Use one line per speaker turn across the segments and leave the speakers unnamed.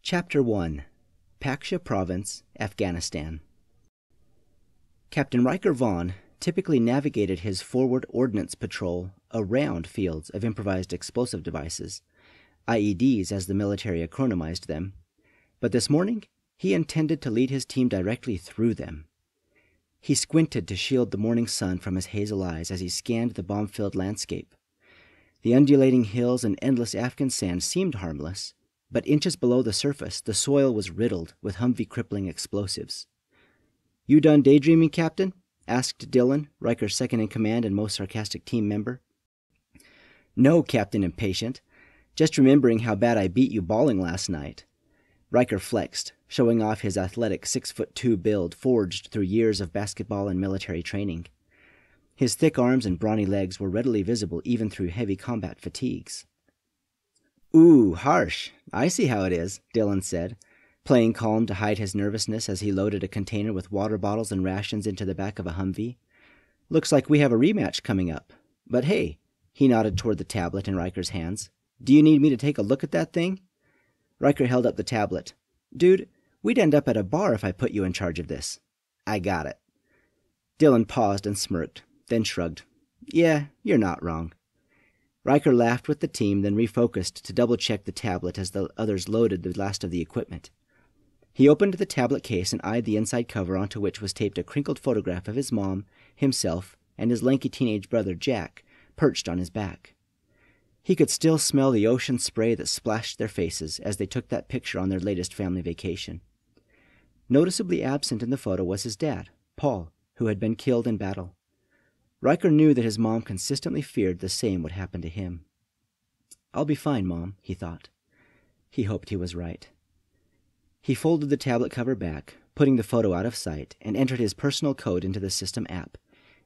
Chapter 1 Paksha Province, Afghanistan. Captain Riker Vaughn typically navigated his forward ordnance patrol around fields of improvised explosive devices, IEDs as the military acronymized them, but this morning he intended to lead his team directly through them. He squinted to shield the morning sun from his hazel eyes as he scanned the bomb-filled landscape. The undulating hills and endless Afghan sand seemed harmless, but inches below the surface, the soil was riddled with Humvee-crippling explosives. "You done daydreaming, Captain?" asked Dylan, Riker's second-in-command and most sarcastic team member. "No, Captain Impatient. Just remembering how bad I beat you bowling last night." Riker flexed, showing off his athletic 6'2" build forged through years of basketball and military training. His thick arms and brawny legs were readily visible even through heavy combat fatigues. "Ooh, harsh. I see how it is," Dylan said, playing calm to hide his nervousness as he loaded a container with water bottles and rations into the back of a Humvee. "Looks like we have a rematch coming up. But hey," he nodded toward the tablet in Riker's hands, "do you need me to take a look at that thing?" Riker held up the tablet. "Dude, we'd end up at a bar if I put you in charge of this." "I got it." Dylan paused and smirked, then shrugged. "Yeah, you're not wrong." Riker laughed with the team, then refocused to double-check the tablet as the others loaded the last of the equipment. He opened the tablet case and eyed the inside cover onto which was taped a crinkled photograph of his mom, himself, and his lanky teenage brother Jack, perched on his back. He could still smell the ocean spray that splashed their faces as they took that picture on their latest family vacation. Noticeably absent in the photo was his dad, Paul, who had been killed in battle. Riker knew that his mom consistently feared the same would happen to him. "I'll be fine, Mom," he thought. He hoped he was right. He folded the tablet cover back, putting the photo out of sight, and entered his personal code into the system app,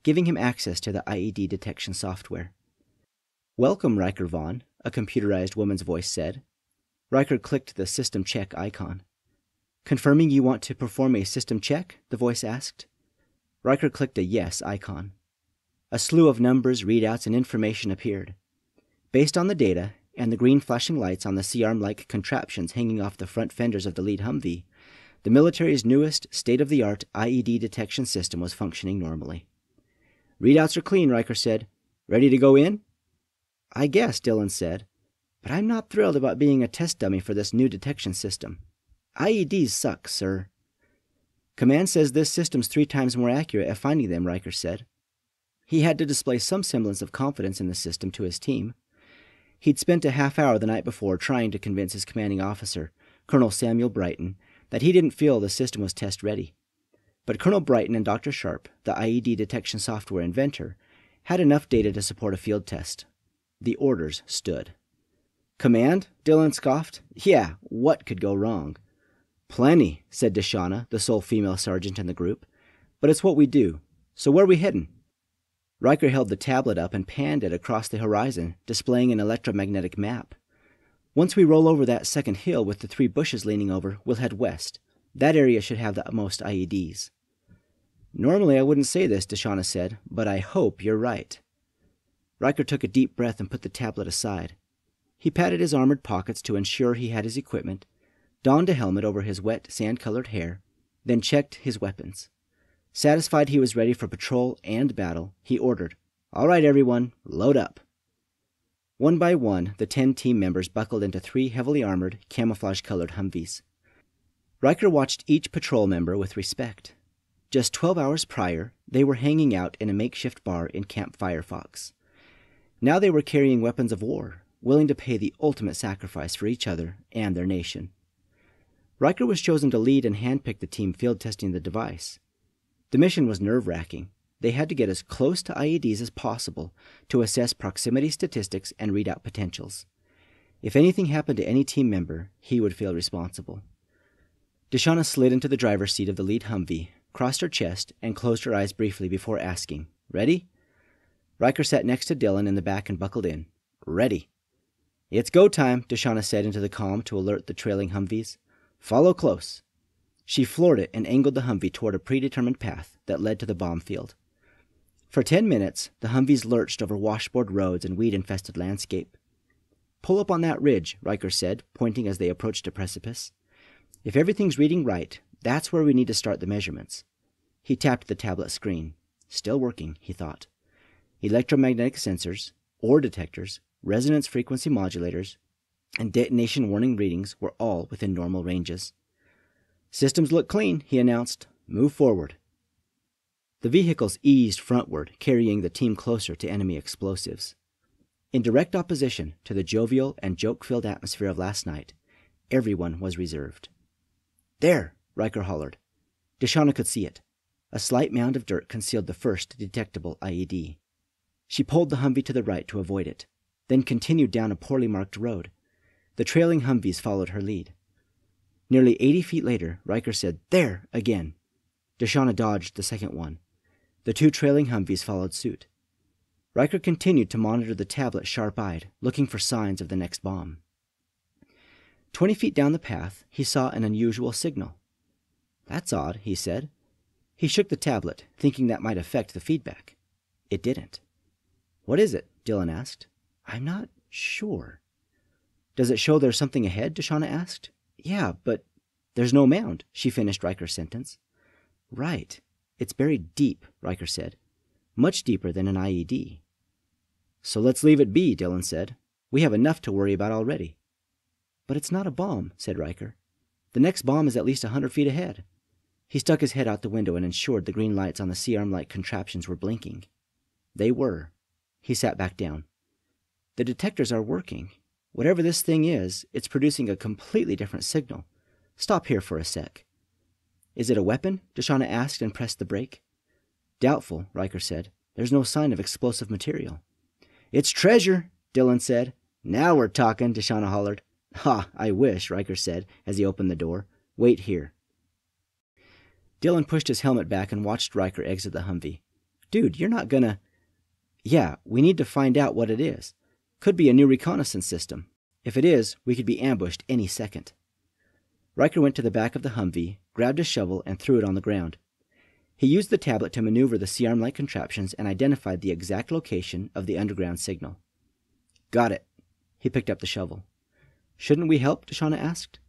giving him access to the IED detection software. "Welcome, Riker Vaughn," a computerized woman's voice said. Riker clicked the system check icon. "Confirming you want to perform a system check?" the voice asked. Riker clicked a yes icon. A slew of numbers, readouts, and information appeared. Based on the data and the green flashing lights on the C-arm-like contraptions hanging off the front fenders of the lead Humvee, the military's newest, state-of-the-art IED detection system was functioning normally. "Readouts are clean," Riker said. "Ready to go in?" "I guess," Dylan said, "but I'm not thrilled about being a test dummy for this new detection system. IEDs suck, sir." "Command says this system's 3 times more accurate at finding them," Riker said. He had to display some semblance of confidence in the system to his team. He'd spent a half hour the night before trying to convince his commanding officer, Colonel Samuel Brighton, that he didn't feel the system was test-ready. But Colonel Brighton and Dr. Sharp, the IED detection software inventor, had enough data to support a field test. The orders stood. "Command?" Dylan scoffed. "Yeah, what could go wrong?" "Plenty," said Deshauna, the sole female sergeant in the group. "But it's what we do. So where are we heading?" Riker held the tablet up and panned it across the horizon, displaying an electromagnetic map. "Once we roll over that second hill with the 3 bushes leaning over, we'll head west. That area should have the most IEDs." "Normally I wouldn't say this," Deshauna said, "but I hope you're right." Riker took a deep breath and put the tablet aside. He patted his armored pockets to ensure he had his equipment, donned a helmet over his wet, sand-colored hair, then checked his weapons. Satisfied he was ready for patrol and battle, he ordered, "All right, everyone, load up." One by one, the 10 team members buckled into 3 heavily armored, camouflage-colored Humvees. Riker watched each patrol member with respect. Just 12 hours prior, they were hanging out in a makeshift bar in Camp Firefox. Now they were carrying weapons of war, willing to pay the ultimate sacrifice for each other and their nation. Riker was chosen to lead and handpick the team field testing the device. The mission was nerve-wracking. They had to get as close to IEDs as possible to assess proximity statistics and readout potentials. If anything happened to any team member, he would feel responsible. Deshauna slid into the driver's seat of the lead Humvee, crossed her chest, and closed her eyes briefly before asking, "Ready?" Riker sat next to Dylan in the back and buckled in. "Ready." "It's go time," Deshauna said into the comm to alert the trailing Humvees. "Follow close." She floored it and angled the Humvee toward a predetermined path that led to the bomb field. For 10 minutes, the Humvees lurched over washboard roads and weed-infested landscape. "Pull up on that ridge," Riker said, pointing as they approached a precipice. If everything's reading right, that's where we need to start the measurements. He tapped the tablet screen. Still working, he thought. Electromagnetic sensors, ore detectors, resonance frequency modulators, and detonation warning readings were all within normal ranges. Systems look clean, he announced. Move forward. The vehicles eased frontward, carrying the team closer to enemy explosives. In direct opposition to the jovial and joke-filled atmosphere of last night, everyone was reserved. There! Riker hollered. Deshauna could see it. A slight mound of dirt concealed the first detectable IED. She pulled the Humvee to the right to avoid it, then continued down a poorly marked road. The trailing Humvees followed her lead. Nearly 80 feet later, Riker said, "There!" again. Deshauna dodged the second one. The two trailing Humvees followed suit. Riker continued to monitor the tablet sharp-eyed, looking for signs of the next bomb. 20 feet down the path, he saw an unusual signal. "That's odd," he said. He shook the tablet, thinking that might affect the feedback. It didn't. "What is it?" Dylan asked. "I'm not sure." "Does it show there's something ahead?" Deshauna asked. "Yeah, but there's no mound," she finished Riker's sentence. "Right. It's buried deep," Riker said. "Much deeper than an IED." "So let's leave it be," Dylan said. "We have enough to worry about already." "But it's not a bomb," said Riker. "The next bomb is at least 100 feet ahead." He stuck his head out the window and ensured the green lights on the C-arm-like contraptions were blinking. They were. He sat back down. "The detectors are working. Whatever this thing is, it's producing a completely different signal. Stop here for a sec." "Is it a weapon?" Deshauna asked and pressed the brake. "Doubtful," Riker said. "There's no sign of explosive material." "It's treasure," Dylan said. "Now we're talking," Deshauna hollered. "Ha, I wish," Riker said as he opened the door. "Wait here." Dylan pushed his helmet back and watched Riker exit the Humvee. "Dude, you're not gonna—" "Yeah, we need to find out what it is. Could be a new reconnaissance system. If it is, we could be ambushed any second." Riker went to the back of the Humvee, grabbed a shovel, and threw it on the ground. He used the tablet to maneuver the C-arm-like contraptions and identified the exact location of the underground signal. "Got it." He picked up the shovel. "Shouldn't we help?" Deshauna asked.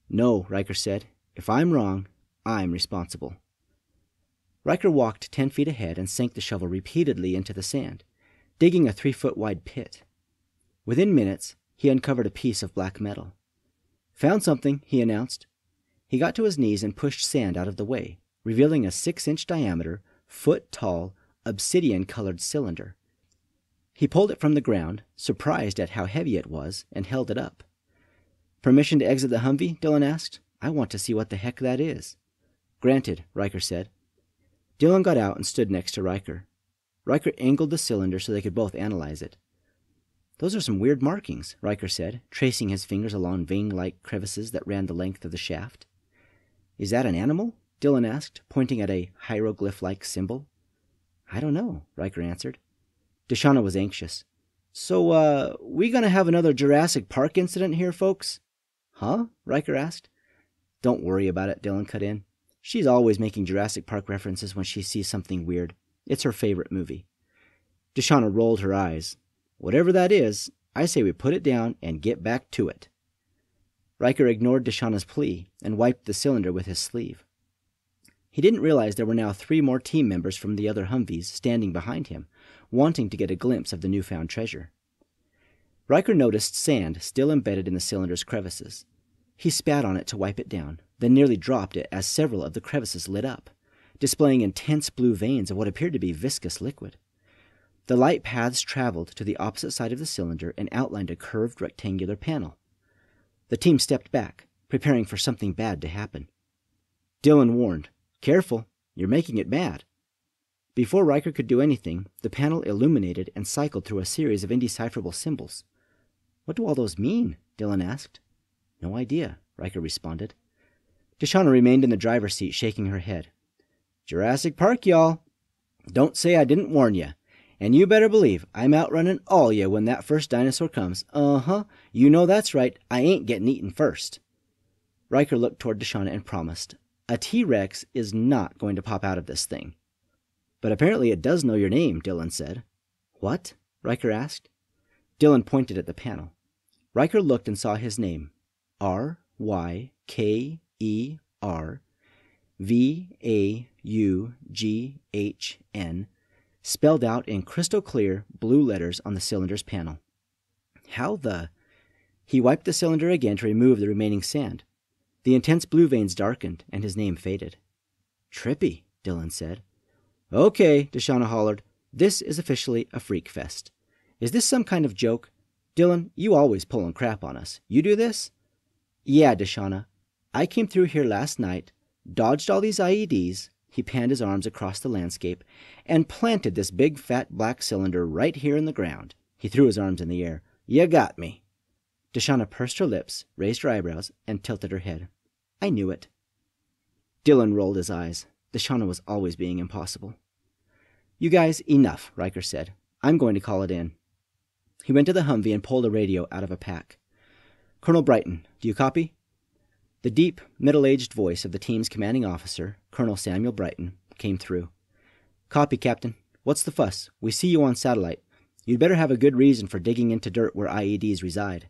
"No," Riker said. "If I'm wrong, I'm responsible." Riker walked 10 feet ahead and sank the shovel repeatedly into the sand, digging a 3-foot-wide pit. Within minutes, he uncovered a piece of black metal. "Found something," he announced. He got to his knees and pushed sand out of the way, revealing a 6-inch diameter, foot-tall, obsidian-colored cylinder. He pulled it from the ground, surprised at how heavy it was, and held it up. "Permission to exit the Humvee?" Dylan asked. "I want to see what the heck that is." "Granted," Riker said. Dylan got out and stood next to Riker. Riker angled the cylinder so they could both analyze it. "Those are some weird markings," Riker said, tracing his fingers along vein-like crevices that ran the length of the shaft. "Is that an animal?" Dylan asked, pointing at a hieroglyph-like symbol. "I don't know," Riker answered. Deshauna was anxious. "So, we gonna have another Jurassic Park incident here, folks?" "Huh?" Riker asked. "Don't worry about it," Dylan cut in. "She's always making Jurassic Park references when she sees something weird. It's her favorite movie." Deshauna rolled her eyes. "Whatever that is, I say we put it down and get back to it." Riker ignored Deshauna's plea and wiped the cylinder with his sleeve. He didn't realize there were now 3 more team members from the other Humvees standing behind him, wanting to get a glimpse of the newfound treasure. Riker noticed sand still embedded in the cylinder's crevices. He spat on it to wipe it down, then nearly dropped it as several of the crevices lit up, displaying intense blue veins of what appeared to be viscous liquid. The light paths traveled to the opposite side of the cylinder and outlined a curved rectangular panel. The team stepped back, preparing for something bad to happen. Dylan warned, "Careful, you're making it bad." Before Riker could do anything, the panel illuminated and cycled through a series of indecipherable symbols. "What do all those mean?" Dylan asked. "No idea," Riker responded. Deshauna remained in the driver's seat, shaking her head. "Jurassic Park, y'all. Don't say I didn't warn ya. And you better believe I'm outrunning all ya when that first dinosaur comes. Uh-huh, you know that's right, I ain't getting eaten first." Riker looked toward Deshauna and promised, "A T-Rex is not going to pop out of this thing." "But apparently it does know your name," Dylan said. "What?" Riker asked. Dylan pointed at the panel. Riker looked and saw his name, R-Y-K-E-R. ERVAUGHN, spelled out in crystal clear blue letters on the cylinder's panel. How the... He wiped the cylinder again to remove the remaining sand. The intense blue veins darkened, and his name faded. "Trippy," Dillon said. "Okay," Deshauna hollered. "This is officially a freak fest. Is this some kind of joke? Dillon, you always pulling crap on us. You do this?" "Yeah, Deshauna. I came through here last night, dodged all these IEDs," he panned his arms across the landscape, "and planted this big fat black cylinder right here in the ground." He threw his arms in the air. "You got me." Deshauna pursed her lips, raised her eyebrows, and tilted her head. "I knew it." Dillon rolled his eyes. Deshauna was always being impossible. "You guys, enough," Riker said. "I'm going to call it in." He went to the Humvee and pulled a radio out of a pack. "Colonel Brighton, do you copy?" The deep, middle-aged voice of the team's commanding officer, Colonel Samuel Brighton, came through. "Copy, Captain. What's the fuss? We see you on satellite. You'd better have a good reason for digging into dirt where IEDs reside."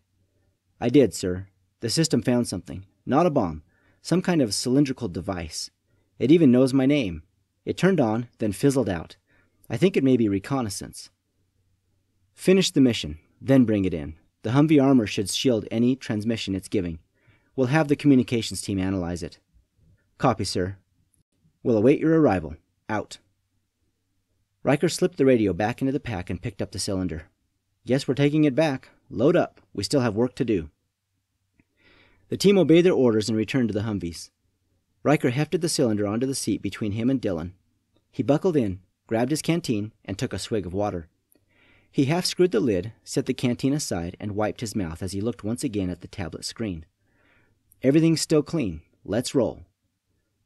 "I did, sir. The system found something. Not a bomb. Some kind of cylindrical device. It even knows my name. It turned on, then fizzled out. I think it may be reconnaissance." "Finish the mission, then bring it in. The Humvee armor should shield any transmission it's giving. We'll have the communications team analyze it." "Copy, sir. We'll await your arrival. Out." Riker slipped the radio back into the pack and picked up the cylinder. "Guess we're taking it back. Load up. We still have work to do." The team obeyed their orders and returned to the Humvees. Riker hefted the cylinder onto the seat between him and Dillon. He buckled in, grabbed his canteen, and took a swig of water. He half-screwed the lid, set the canteen aside, and wiped his mouth as he looked once again at the tablet screen. "Everything's still clean. Let's roll."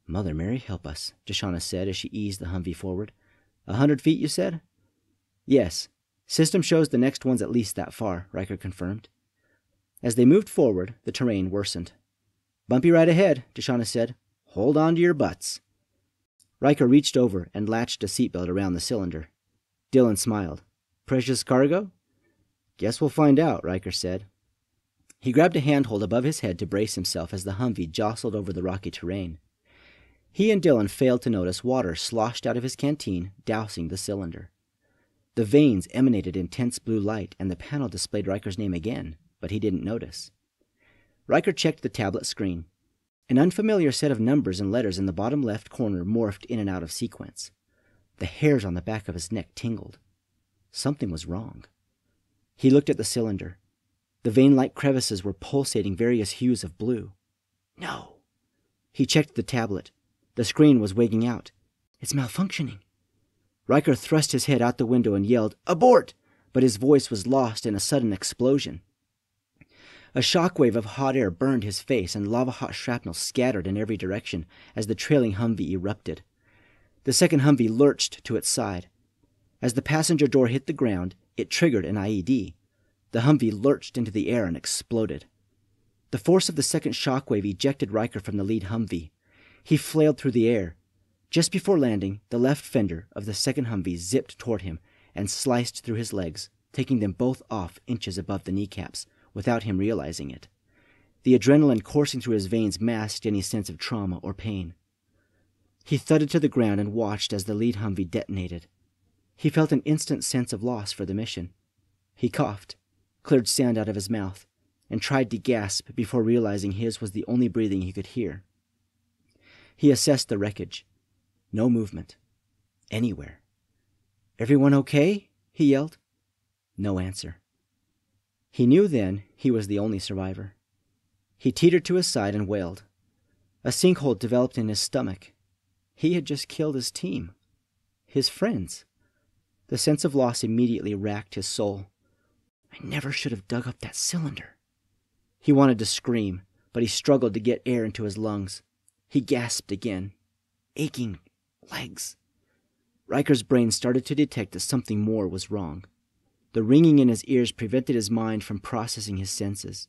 "Mother Mary help us," Deshauna said as she eased the Humvee forward. 100 feet, you said?" "Yes. System shows the next one's at least that far," Riker confirmed. As they moved forward, the terrain worsened. "Bumpy right ahead," Deshauna said. "Hold on to your butts." Riker reached over and latched a seatbelt around the cylinder. Dillon smiled. "Precious cargo?" "Guess we'll find out," Riker said. He grabbed a handhold above his head to brace himself as the Humvee jostled over the rocky terrain. He and Dillon failed to notice water sloshed out of his canteen, dousing the cylinder. The vanes emanated intense blue light, and the panel displayed Riker's name again, but he didn't notice. Riker checked the tablet screen. An unfamiliar set of numbers and letters in the bottom left corner morphed in and out of sequence. The hairs on the back of his neck tingled. Something was wrong. He looked at the cylinder. The vein-like crevices were pulsating various hues of blue. No. He checked the tablet. The screen was wigging out. "It's malfunctioning." Riker thrust his head out the window and yelled, "Abort!" but his voice was lost in a sudden explosion. A shockwave of hot air burned his face, and lava-hot shrapnel scattered in every direction as the trailing Humvee erupted. The second Humvee lurched to its side. As the passenger door hit the ground, it triggered an IED. The Humvee lurched into the air and exploded. The force of the second shockwave ejected Riker from the lead Humvee. He flailed through the air. Just before landing, the left fender of the second Humvee zipped toward him and sliced through his legs, taking them both off inches above the kneecaps, without him realizing it. The adrenaline coursing through his veins masked any sense of trauma or pain. He thudded to the ground and watched as the lead Humvee detonated. He felt an instant sense of loss for the mission. He coughed, cleared sand out of his mouth, and tried to gasp before realizing his was the only breathing he could hear. He assessed the wreckage. No movement. Anywhere. "Everyone okay?" he yelled. No answer. He knew then he was the only survivor. He teetered to his side and wailed. A sinkhole developed in his stomach. He had just killed his team. His friends. The sense of loss immediately racked his soul. "I never should have dug up that cylinder." He wanted to scream, but he struggled to get air into his lungs. He gasped again. Aching legs. Riker's brain started to detect that something more was wrong. The ringing in his ears prevented his mind from processing his senses.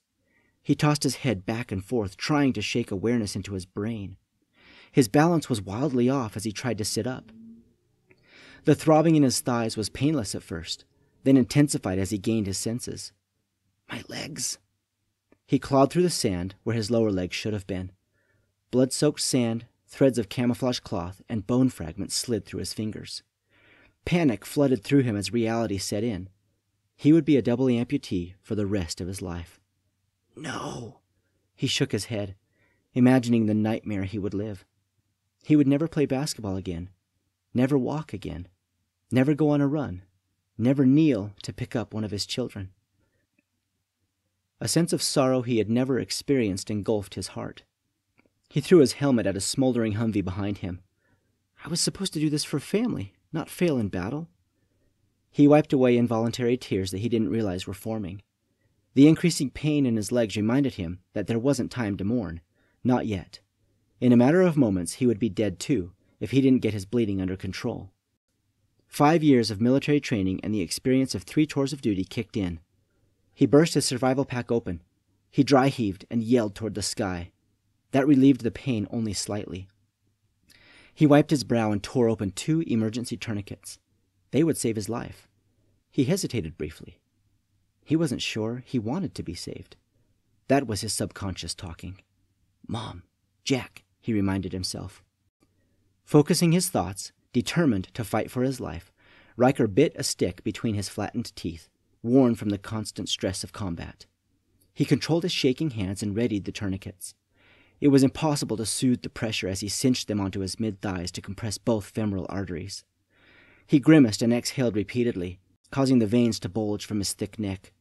He tossed his head back and forth, trying to shake awareness into his brain. His balance was wildly off as he tried to sit up. The throbbing in his thighs was painless at first, then intensified as he gained his senses. My legs. He clawed through the sand where his lower legs should have been. Blood-soaked sand, threads of camouflage cloth, and bone fragments slid through his fingers. Panic flooded through him as reality set in. He would be a double amputee for the rest of his life. No! He shook his head, imagining the nightmare he would live. He would never play basketball again, never walk again, never go on a run, never kneel to pick up one of his children. A sense of sorrow he had never experienced engulfed his heart. He threw his helmet at a smoldering Humvee behind him. I was supposed to do this for family, not fail in battle. He wiped away involuntary tears that he didn't realize were forming. The increasing pain in his legs reminded him that there wasn't time to mourn. Not yet. In a matter of moments, he would be dead too, if he didn't get his bleeding under control. 5 years of military training and the experience of 3 tours of duty kicked in. He burst his survival pack open. He dry-heaved and yelled toward the sky. That relieved the pain only slightly. He wiped his brow and tore open 2 emergency tourniquets. They would save his life. He hesitated briefly. He wasn't sure he wanted to be saved. That was his subconscious talking. Mom, Jack, he reminded himself. Focusing his thoughts, determined to fight for his life, Riker bit a stick between his flattened teeth, worn from the constant stress of combat. He controlled his shaking hands and readied the tourniquets. It was impossible to soothe the pressure as he cinched them onto his mid-thighs to compress both femoral arteries. He grimaced and exhaled repeatedly, causing the veins to bulge from his thick neck.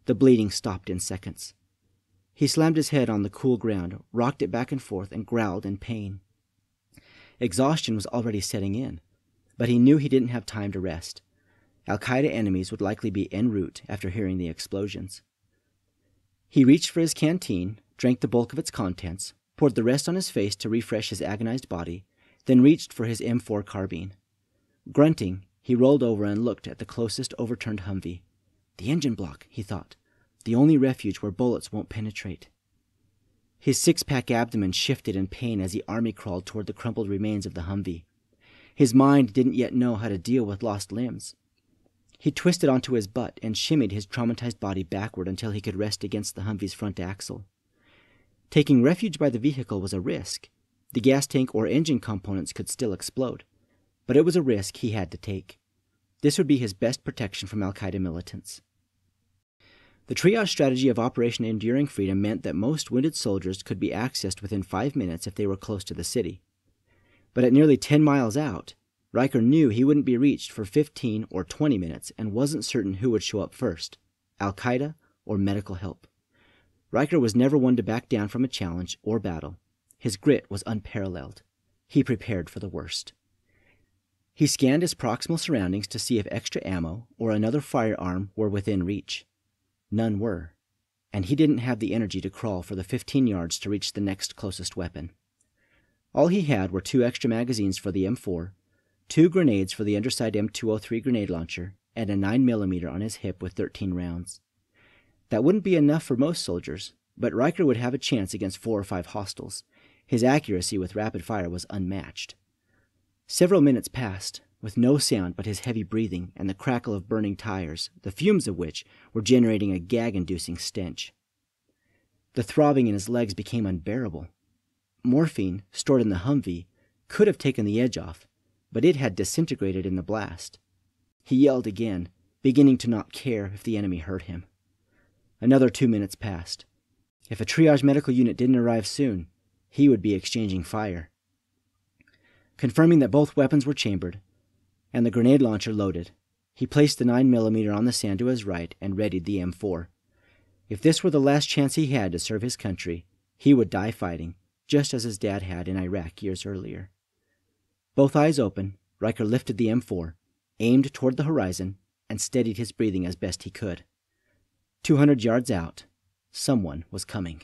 The bleeding stopped in seconds. He slammed his head on the cool ground, rocked it back and forth, and growled in pain. Exhaustion was already setting in, but he knew he didn't have time to rest. Al-Qaeda enemies would likely be en route after hearing the explosions. He reached for his canteen, drank the bulk of its contents, poured the rest on his face to refresh his agonized body, then reached for his M4 carbine. Grunting, he rolled over and looked at the closest overturned Humvee. The engine block, he thought. The only refuge where bullets won't penetrate. His 6-pack abdomen shifted in pain as he army crawled toward the crumpled remains of the Humvee. His mind didn't yet know how to deal with lost limbs. He twisted onto his butt and shimmied his traumatized body backward until he could rest against the Humvee's front axle. Taking refuge by the vehicle was a risk. The gas tank or engine components could still explode. But it was a risk he had to take. This would be his best protection from Al-Qaeda militants. The triage strategy of Operation Enduring Freedom meant that most wounded soldiers could be accessed within 5 minutes if they were close to the city. But at nearly 10 miles out, Riker knew he wouldn't be reached for 15 or 20 minutes and wasn't certain who would show up first, Al-Qaeda or medical help. Riker was never one to back down from a challenge or battle. His grit was unparalleled. He prepared for the worst. He scanned his proximal surroundings to see if extra ammo or another firearm were within reach. None were, and he didn't have the energy to crawl for the 15 yards to reach the next closest weapon. All he had were 2 extra magazines for the M4, 2 grenades for the underside M203 grenade launcher, and a 9mm on his hip with 13 rounds. That wouldn't be enough for most soldiers, but Riker would have a chance against 4 or 5 hostiles. His accuracy with rapid fire was unmatched. Several minutes passed, with no sound but his heavy breathing and the crackle of burning tires, the fumes of which were generating a gag-inducing stench. The throbbing in his legs became unbearable. Morphine, stored in the Humvee, could have taken the edge off, but it had disintegrated in the blast. He yelled again, beginning to not care if the enemy heard him. Another 2 minutes passed. If a triage medical unit didn't arrive soon, he would be exchanging fire. Confirming that both weapons were chambered, and the grenade launcher loaded, he placed the 9mm on the sand to his right and readied the M4. If this were the last chance he had to serve his country, he would die fighting, just as his dad had in Iraq years earlier. Both eyes open, Riker lifted the M4, aimed toward the horizon, and steadied his breathing as best he could. 200 yards out, someone was coming.